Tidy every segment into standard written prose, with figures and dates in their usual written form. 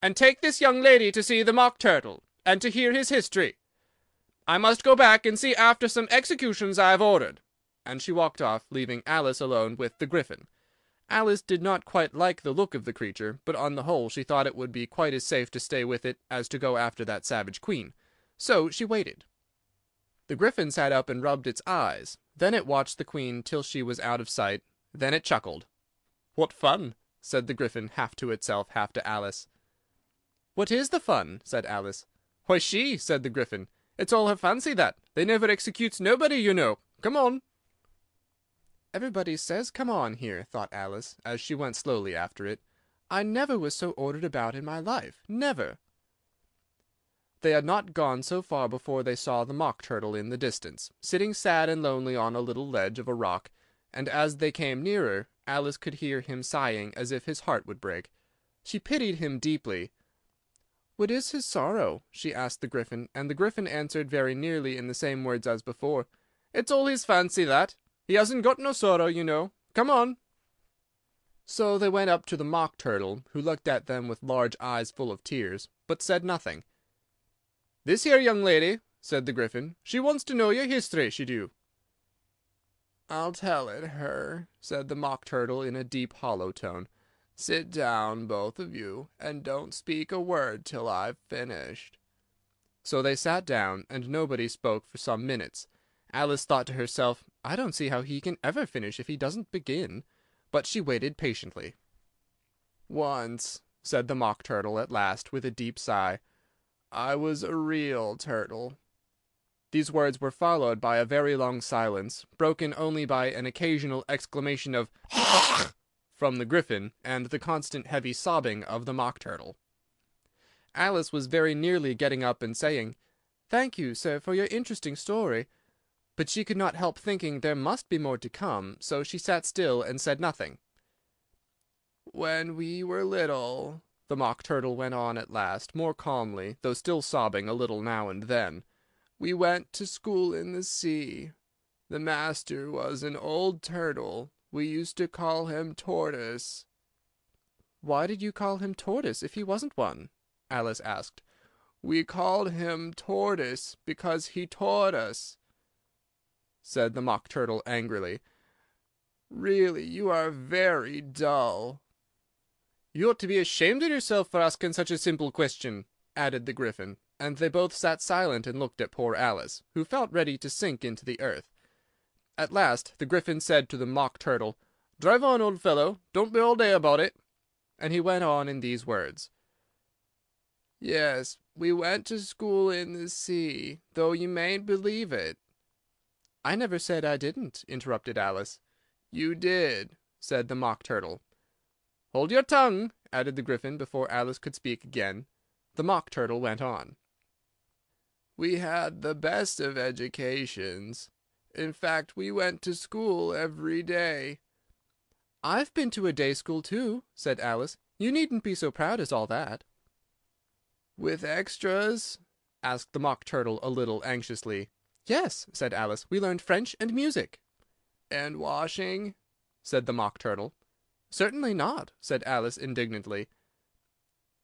and take this young lady to see the Mock Turtle, and to hear his history. I must go back and see after some executions I have ordered." And she walked off, leaving Alice alone with the Gryphon. Alice did not quite like the look of the creature, but on the whole she thought it would be quite as safe to stay with it as to go after that savage queen. So she waited. The Gryphon sat up and rubbed its eyes. Then it watched the queen till she was out of sight. Then it chuckled. "What fun!" said the Gryphon, half to itself, half to Alice. "What is the fun?" said Alice. "Why, she," said the Gryphon. "It's all her fancy, that. They never executes nobody, you know. Come on." "Everybody says come on here," thought Alice, as she went slowly after it. "I never was so ordered about in my life. Never." They had not gone so far before they saw the Mock Turtle in the distance, sitting sad and lonely on a little ledge of a rock, and as they came nearer, Alice could hear him sighing as if his heart would break. She pitied him deeply. "What is his sorrow?" she asked the Gryphon, and the Gryphon answered very nearly in the same words as before. "It's all his fancy, that. He hasn't got no sorrow, you know. Come on." So they went up to the Mock Turtle, who looked at them with large eyes full of tears, but said nothing. "This here young lady," said the Gryphon, "she wants to know your history, she do." "I'll tell it her," said the Mock Turtle in a deep, hollow tone. "Sit down, both of you, and don't speak a word till I've finished." So they sat down, and nobody spoke for some minutes. Alice thought to herself, "I don't see how he can ever finish if he doesn't begin." But she waited patiently. "Once," said the Mock Turtle at last, with a deep sigh, "I was a real turtle." These words were followed by a very long silence, broken only by an occasional exclamation of from the Gryphon, and the constant heavy sobbing of the Mock Turtle. Alice was very nearly getting up and saying, "Thank you, sir, for your interesting story," but she could not help thinking there must be more to come, so she sat still and said nothing. "When we were little," the Mock Turtle went on at last, more calmly, though still sobbing a little now and then, "we went to school in the sea. The master was an old turtle. We used to call him Tortoise." "Why did you call him Tortoise if he wasn't one?" Alice asked. "We called him Tortoise because he taught us," said the Mock Turtle angrily. "Really, you are very dull." "You ought to be ashamed of yourself for asking such a simple question," added the Gryphon, and they both sat silent and looked at poor Alice, who felt ready to sink into the earth. At last the Gryphon said to the Mock Turtle, "Drive on, old fellow, don't be all day about it." And he went on in these words. "Yes, we went to school in the sea, though you mayn't believe it." "I never said I didn't," interrupted Alice. "You did," said the Mock Turtle. "Hold your tongue," added the Gryphon, before Alice could speak again. The Mock Turtle went on. "We had the best of educations. In fact, we went to school every day." "I've been to a day school, too," said Alice. "You needn't be so proud as all that." "With extras?" asked the Mock Turtle a little anxiously. "Yes," said Alice, "we learned French and music." "And washing?" said the Mock Turtle. "Certainly not," said Alice indignantly.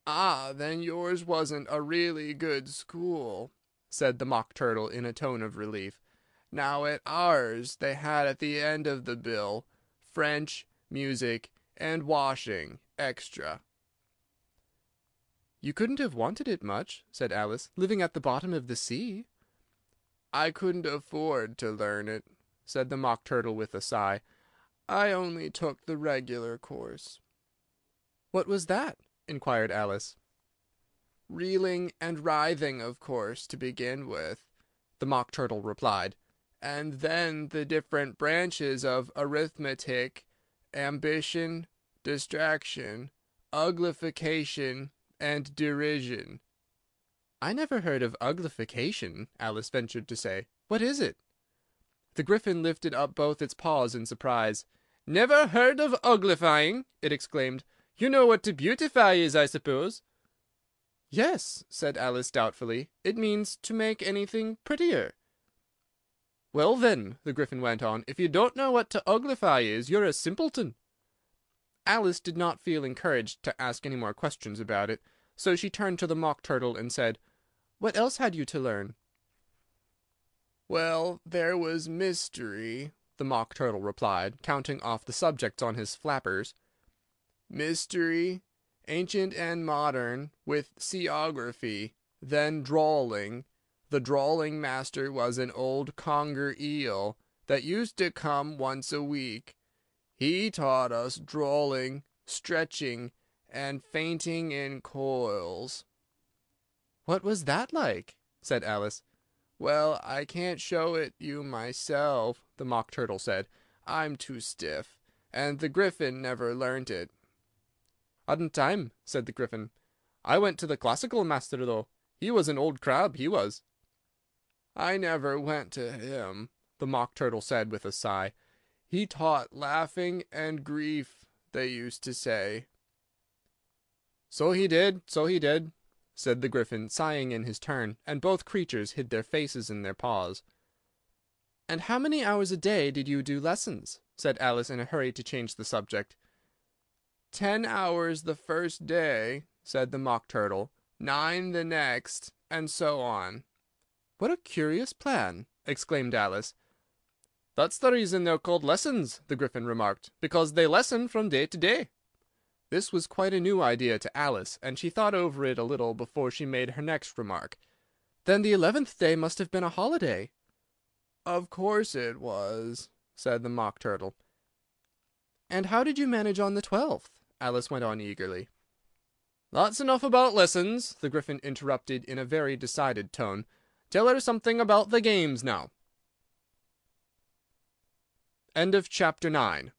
"Ah, then yours wasn't a really good school," said the Mock Turtle in a tone of relief. "Now at ours they had at the end of the bill French, music, and washing, extra." "You couldn't have wanted it much," said Alice, "living at the bottom of the sea." "I couldn't afford to learn it," said the Mock Turtle with a sigh. "I only took the regular course." "What was that?" inquired Alice. "Reeling and writhing, of course, to begin with," the Mock Turtle replied, "and then the different branches of arithmetic, ambition, distraction, uglification, and derision." "I never heard of uglification," Alice ventured to say. "What is it?" The Gryphon lifted up both its paws in surprise. "Never heard of uglifying!" it exclaimed. "You know what to beautify is, I suppose?" "Yes," said Alice doubtfully. "It means to make anything prettier." "Well, then," the Gryphon went on, "if you don't know what to uglify is, you're a simpleton." Alice did not feel encouraged to ask any more questions about it, so she turned to the Mock Turtle and said, "What else had you to learn?" "Well, there was mystery," the Mock Turtle replied, counting off the subjects on his flappers. "Mystery, ancient and modern, with seaography, then drawling. The drawling master was an old conger eel that used to come once a week. He taught us drawling, stretching, and fainting in coils." "What was that like?" said Alice. "Well, I can't show it you myself," the Mock Turtle said. "I'm too stiff, and the Gryphon never learnt it." "Hadn't time," said the Gryphon. "I went to the classical master, though. He was an old crab, he was." "I never went to him," the Mock Turtle said with a sigh. "He taught laughing and grief, they used to say." "So he did, so he did," said the Gryphon, sighing in his turn, and both creatures hid their faces in their paws. "And how many hours a day did you do lessons?" said Alice in a hurry to change the subject. 10 hours the first day," said the Mock Turtle, 9 the next, and so on. "What a curious plan!" exclaimed Alice. "That's the reason they're called lessons," the Gryphon remarked, "because they lesson from day to day." This was quite a new idea to Alice, and she thought over it a little before she made her next remark. "Then the 11th day must have been a holiday." "Of course it was," said the Mock Turtle. "And how did you manage on the 12th?" Alice went on eagerly. "That's enough about lessons," the Gryphon interrupted in a very decided tone. "Tell her something about the games now." End of Chapter 9.